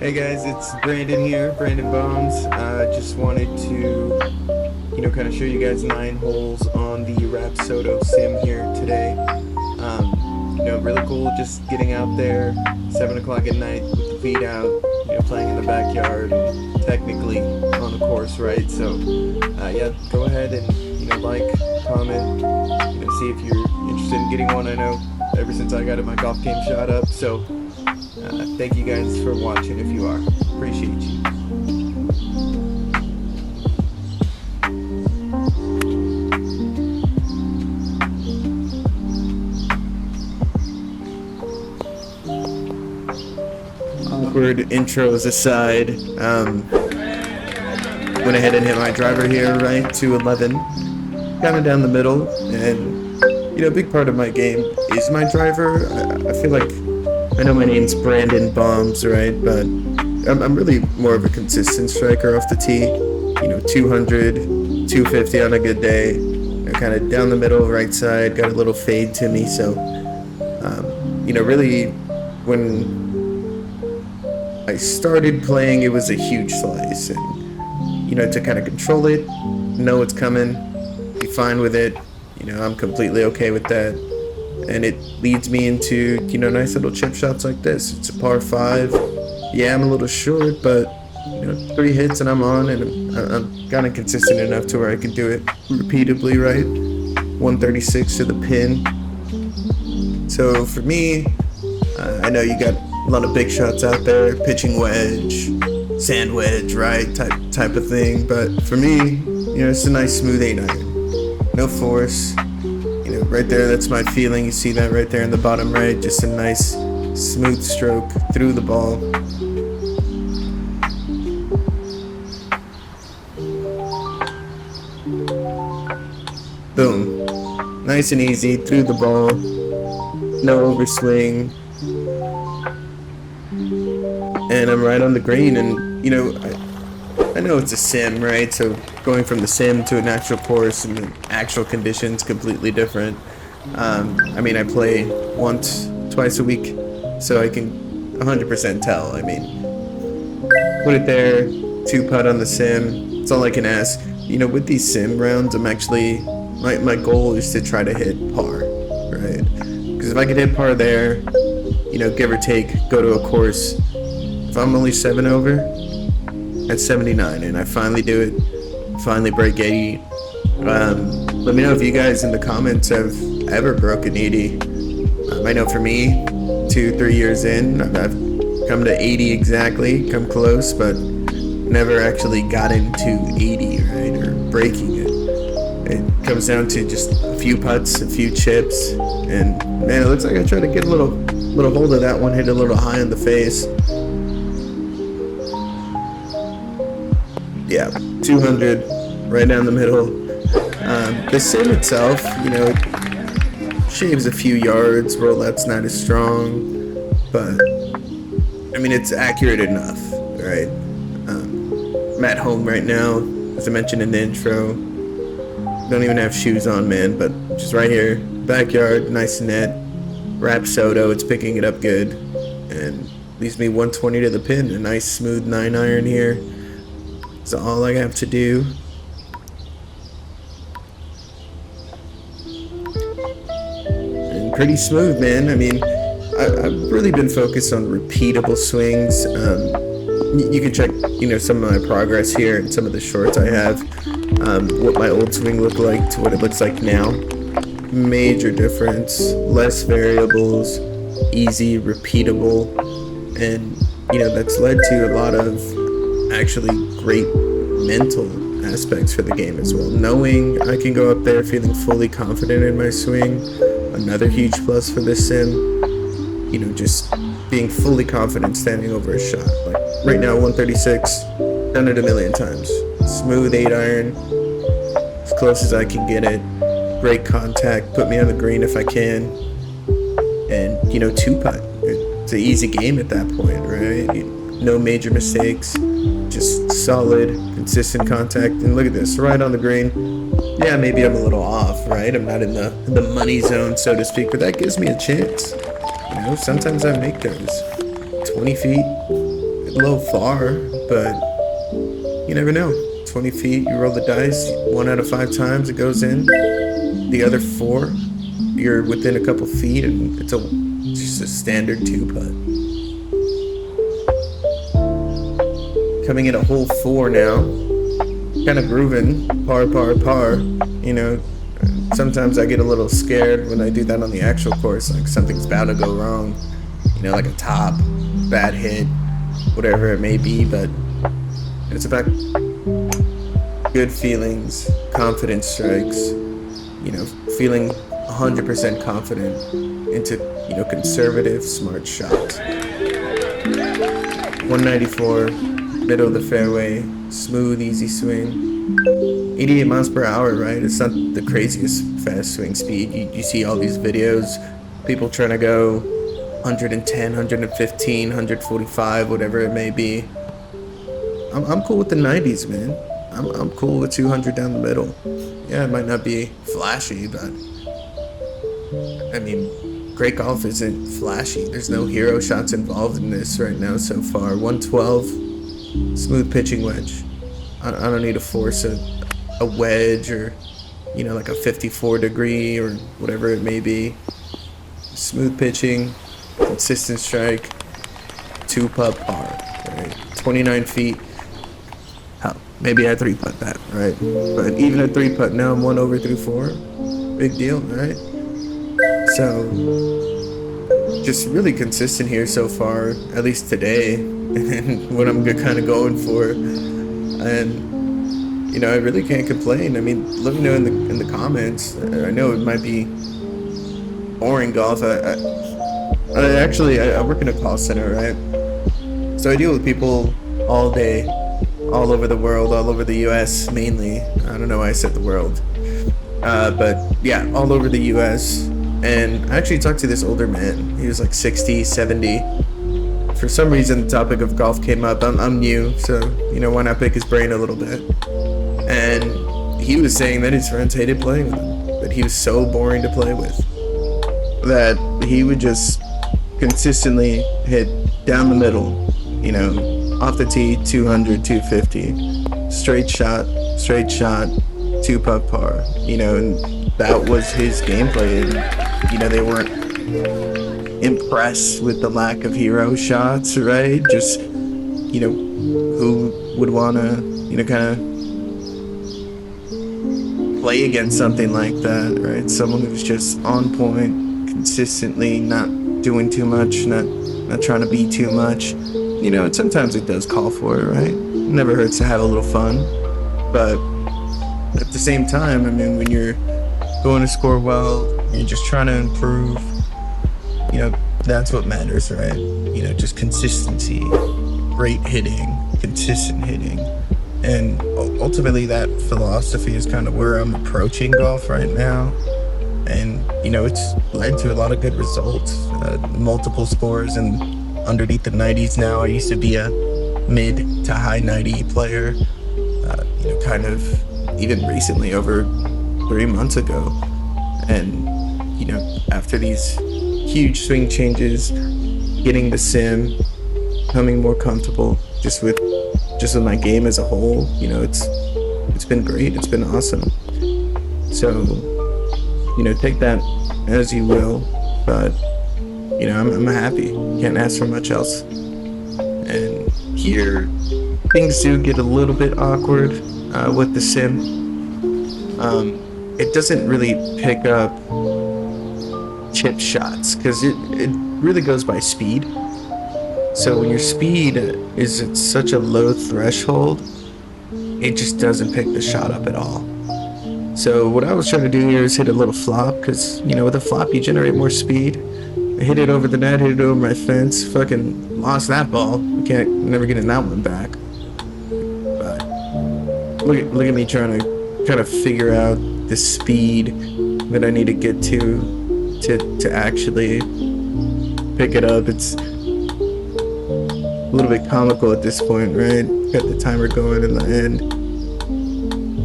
Hey guys, it's Brandon here, Brandon Bombs. Just wanted to, kind of show you guys 9 holes on the Rapsodo sim here today. Really cool just getting out there 7 o'clock at night with the feet out, playing in the backyard, technically on the course, right? So, yeah, go ahead and, like, comment, see if you're interested in getting one. I know ever since I got it, my golf game shot up, so thank you guys for watching if you are. Appreciate you. Awkward intros aside, went ahead and hit my driver here, right, to 11. Kind of down the middle, and, a big part of my game is my driver. I feel like, I know my name's Brandon Bombs, right, but I'm really more of a consistent striker off the tee. 200, 250 on a good day. Kind of down the middle, right side, got a little fade to me, so, really, when I started playing, it was a huge slice, and, to kind of control it, know what's coming, be fine with it, I'm completely okay with that, and it leads me into, nice little chip shots like this. It's a par 5, yeah, I'm a little short, but, 3 hits and I'm on, and I'm kind of consistent enough to where I can do it repeatedly, right? 136 to the pin. So for me, I know you got a lot of big shots out there, pitching wedge, sand wedge, right, type of thing. But for me, it's a nice smooth 8-iron, no force. Right there, that's my feeling. You see that right there in the bottom right, just a nice smooth stroke through the ball. Boom, nice and easy through the ball, no overswing. And I'm right on the green, and I know it's a sim, right? So going from the sim to an actual course and the actual conditions completely different. I play once, twice a week, so I can 100% tell. Put it there, 2-putt on the sim. It's all I can ask. With these sim rounds, I'm actually my goal is to try to hit par, right? Because if I could hit par there, give or take, go to a course. If I'm only 7 over, at 79, and I finally do it, finally break 80. Let me know if you guys in the comments have ever broken 80. I know for me, 2-3 years in, I've come to 80 exactly, come close, but never actually got into 80, right, or breaking it. It comes down to just a few putts, a few chips, and man, it looks like I tried to get a little hold of that one, hit a little high in the face. Yeah, 200, right down the middle. The sim itself, it shaves a few yards. Rollout's not as strong, but it's accurate enough, right? I'm at home right now, as I mentioned in the intro. Don't even have shoes on, man, but just right here, backyard, nice net. Rapsodo, it's picking it up good, and leaves me 120 to the pin. A nice smooth 9-iron here. That's all I have to do. And pretty smooth, man. I've really been focused on repeatable swings. You can check, some of my progress here and some of the shorts I have. What my old swing looked like to what it looks like now. Major difference. Less variables. Easy, repeatable. And, that's led to a lot of actually great mental aspects for the game as well. Knowing I can go up there feeling fully confident in my swing, another huge plus for this sim. Just being fully confident standing over a shot. Like right now, 136, done it a million times. Smooth 8-iron, as close as I can get it. Great contact, put me on the green if I can. And 2-putt. It's an easy game at that point, right? No major mistakes, just solid, consistent contact. And look at this, right on the green. Yeah, maybe I'm a little off, right? I'm not in the money zone, so to speak, but that gives me a chance. Sometimes I make those 20 feet, little far, but you never know. 20 feet, you roll the dice, 1 out of 5 times it goes in. The other 4, you're within a couple feet, and it's just a standard 2-putt. Coming in a hole 4 now, kind of grooving, par, par, par. You know, sometimes I get a little scared when I do that on the actual course, like something's about to go wrong. You know, like a top, bad hit, whatever it may be, but it's about good feelings, confident strikes, you know, feeling 100% confident into, you know, conservative, smart shots. 194, middle of the fairway, smooth, easy swing. 88 miles per hour, right? It's not the craziest fast swing speed. You see all these videos, people trying to go 110, 115, 145, whatever it may be. I'm cool with the 90s, man. I'm cool with 200 down the middle. Yeah, it might not be flashy, but I mean, great golf isn't flashy. There's no hero shots involved in this right now so far. 112, smooth pitching wedge. I don't need to force a wedge or, you know, like a 54 degree or whatever it may be. Smooth pitching, consistent strike, 2-putt par, right? 29 feet. Hell, maybe I 3-putt that, right? But even a 3-putt, now I'm 1 over through 4. Big deal, right? So, just really consistent here so far, at least today, and what I'm kind of going for. And, you know, I really can't complain. I mean, let me know in the comments. I know it might be boring golf. I work in a call center, right? So I deal with people all day, all over the world, all over the US mainly. I don't know why I said the world. But yeah, all over the US. And I actually talked to this older man. He was like 60, 70. For some reason, the topic of golf came up. I'm new, so, you know, why not pick his brain a little bit? And he was saying that his friends hated playing with him, that he was so boring to play with, that he would just consistently hit down the middle, you know, off the tee, 200, 250, straight shot, 2-putt par, you know, and that was his gameplay. And, you know, they weren't impressed with the lack of hero shots, right? Just, you know, who would want to, you know, kind of play against something like that, right? Someone who's just on point, consistently, not doing too much, not trying to be too much. You know, and sometimes it does call for it, right? It never hurts to have a little fun. But at the same time, I mean, when you're going to score well, you're just trying to improve, you know, that's what matters, right? You know, just consistency, great hitting, consistent hitting. And ultimately that philosophy is kind of where I'm approaching golf right now. And, you know, it's led to a lot of good results, multiple scores and underneath the 90s now. I used to be a mid to high 90 player, you know, kind of even recently, over 3 months ago. And, you know, after these huge swing changes, getting the sim, becoming more comfortable just with my game as a whole, you know, it's been great. It's been awesome. So, you know, take that as you will, but, you know, I'm happy. Can't ask for much else. And here, things do get a little bit awkward with the sim. It doesn't really pick up chip shots because it really goes by speed. So when your speed is at such a low threshold, it just doesn't pick the shot up at all. So what I was trying to do here is hit a little flop, because, you know, with a flop you generate more speed. I hit it over the net, hit it over my fence, fucking lost that ball. Never getting that one back. But look at me trying to figure out the speed that I need to get to actually pick it up. It's a little bit comical at this point, right? Got the timer going in the end.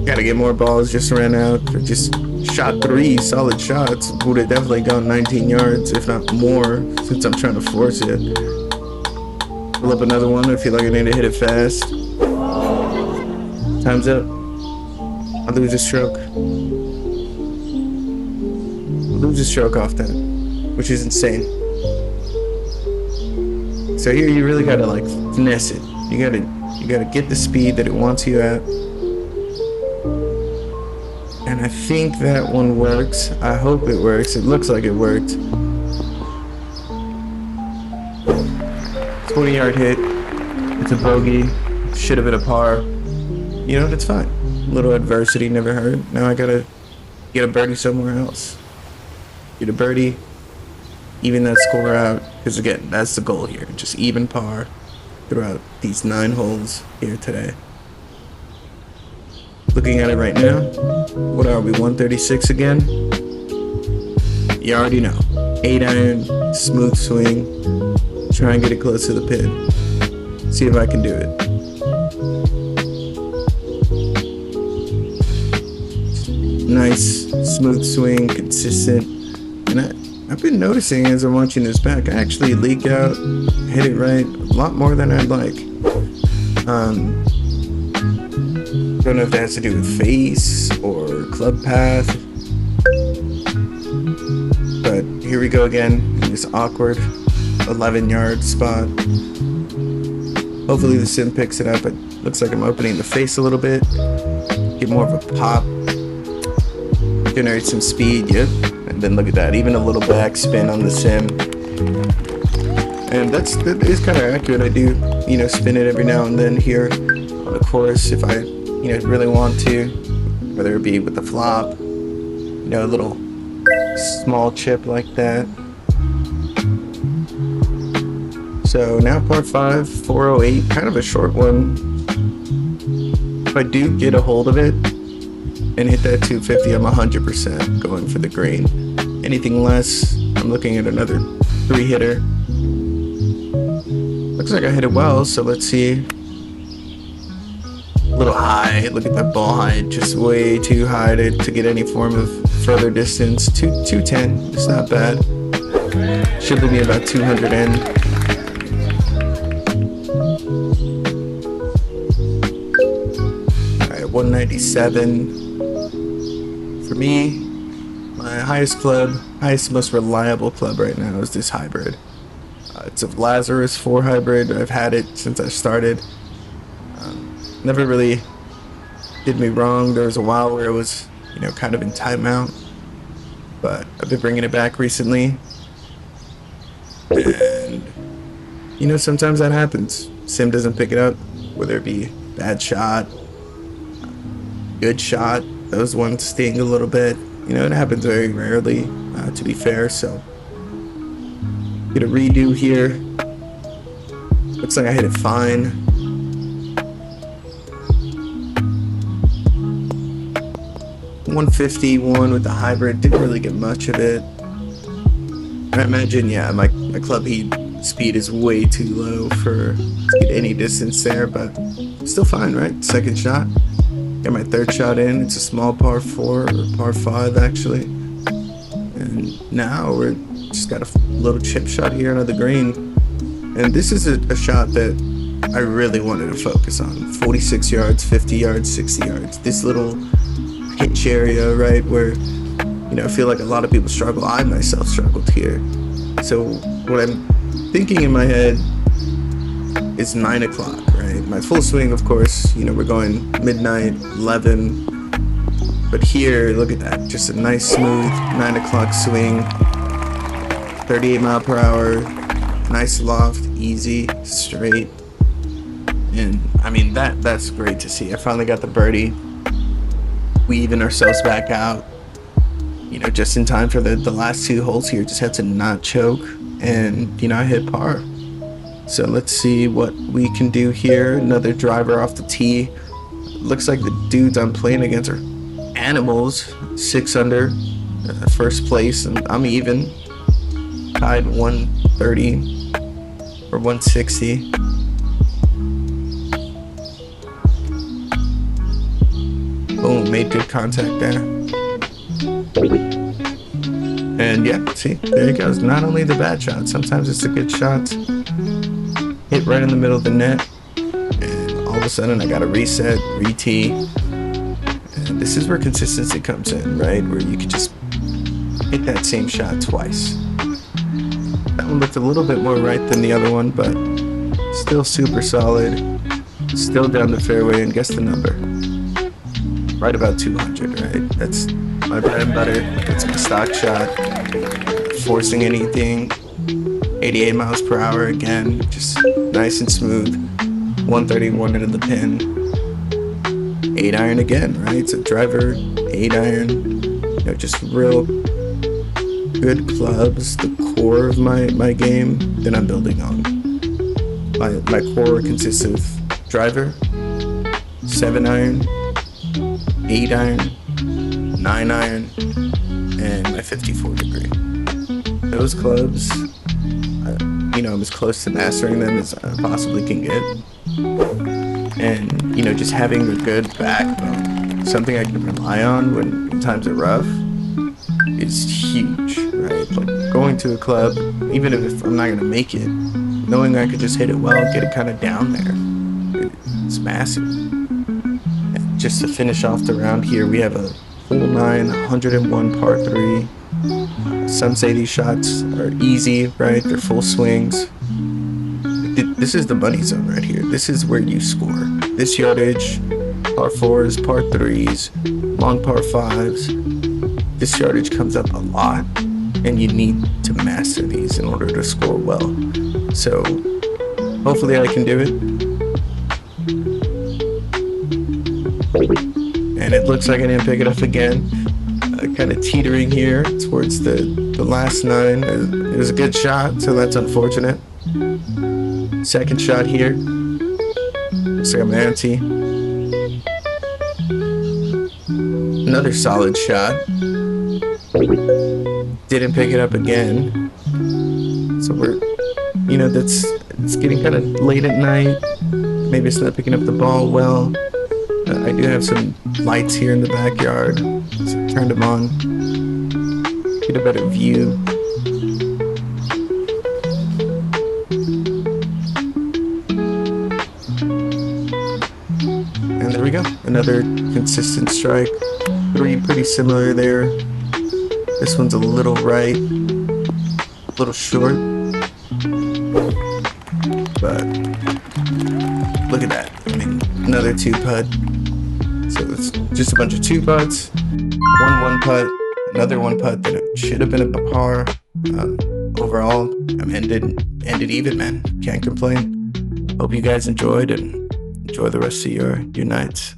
Gotta get more balls. Just ran out. Just shot 3 solid shots. Would have definitely gone 19 yards, if not more, since I'm trying to force it. Pull up another one. I feel like I need to hit it fast. Time's up. I lose a stroke. Lose a stroke off that, which is insane. So here you really gotta like finesse it. You gotta get the speed that it wants you at. And I think that one works. I hope it works. It looks like it worked. 20-yard hit. It's a bogey. Should have been a par. You know, that's fine. A little adversity never hurt. Now I gotta get a birdie somewhere else. Get a birdie. Even that score out. Because again, that's the goal here. Just even par throughout these 9 holes here today. Looking at it right now. What are we? 136 again? You already know. 8-iron, smooth swing. Try and get it close to the pin. See if I can do it. Nice, smooth swing, consistent. And I've been noticing as I'm watching this back, I actually leak out, hit it right a lot more than I'd like. Don't know if that has to do with face or club path. But here we go again in this awkward 11-yard spot. Hopefully the sim picks it up. It looks like I'm opening the face a little bit. Get more of a pop. Generate some speed, yep. And then look at that, even a little backspin on the sim. And that is kind of accurate. I do, spin it every now and then here on the course if I, really want to. Whether it be with the flop, a little small chip like that. So now par 5, 408, kind of a short one. If I do get a hold of it and hit that 250, I'm 100% going for the green. Anything less, I'm looking at another 3-hitter. Looks like I hit it well, so let's see. A little high, look at that ball height, just way too high to get any form of further distance. 210, it's not bad. Should leave me about 200 in. Alright, 197. For me, my highest most reliable club right now is this hybrid. It's a Lazarus 4 hybrid. I've had it since I started. Never really did me wrong. There was a while where it was, kind of in timeout. But I've been bringing it back recently. And, sometimes that happens. Sim doesn't pick it up, whether it be bad shot, good shot. Those ones sting a little bit. It happens very rarely, to be fair. So, get a redo here. Looks like I hit it fine. .151 with the hybrid, didn't really get much of it. I imagine, my club heat speed is way too low to get any distance there, but still fine, right? Second shot. Got my third shot in. It's a small par 4 or par 5 actually. And now we're just got a little chip shot here on the green. And this is a shot that I really wanted to focus on. 46 yards, 50 yards, 60 yards. This little hitch area, right, where I feel like a lot of people struggle. I myself struggled here. So what I'm thinking in my head is 9 o'clock, right? My full swing, of course, we're going midnight, 11. But here, look at that, just a nice smooth 9 o'clock swing. 38 mile per hour, nice loft, easy, straight. And I mean, that's great to see. I finally got the birdie. We even ourselves back out, just in time for the last 2 holes here. Just had to not choke, and I hit par. So let's see what we can do here. Another driver off the tee. Looks like the dudes I'm playing against are animals. 6 under, first place, and I'm even. Tied 130 or 160. Boom, made good contact there. And yeah, see, there it goes. Not only the bad shot, sometimes it's the good shots. Hit hit right in the middle of the net, and all of a sudden I got a reset, re-tee. And this is where consistency comes in, right? Where you could just hit that same shot twice. That one looked a little bit more right than the other one, but still super solid. Still down the fairway, and guess the number? Right about 200, right? That's my bread and butter. That's my stock shot. Forcing anything. 88 miles per hour again, just nice and smooth. 131 into the pin. 8-iron again, right? It's a driver, 8-iron. You know, just real good clubs. The core of my game that I'm building on. My core consists of driver, 7-iron, 8-iron, 9-iron, and my 54 degree. Those clubs, I'm as close to mastering them as I possibly can get. And, just having a good backbone, something I can rely on when times are rough, is huge, right? Like going to a club, even if I'm not going to make it, knowing I could just hit it well, get it kind of down there, it's massive. And just to finish off the round here, we have a hole 9, 101 par 3. Some say these shots are easy, right? They're full swings. This is the money zone right here. This is where you score. This yardage, par 4s, par 3s, long par 5s. This yardage comes up a lot, and you need to master these in order to score well. So hopefully I can do it. And it looks like I didn't pick it up again. Kind of teetering here towards the last 9. It was a good shot, so that's unfortunate. Second shot here. Looks like I'm anti. Another solid shot. Didn't pick it up again. So it's getting kind of late at night. Maybe it's not picking up the ball well. I do have some lights here in the backyard. So I turned them on. Get a better view. And there we go. Another consistent strike. 3 pretty similar there. This one's a little right. A little short. But look at that. Another 2-putt. So it's just a bunch of 2-putts. 1 putt, another 1-putt that it should have been a par. Overall, I'm ended even, man. Can't complain. Hope you guys enjoyed, and enjoy the rest of your nights.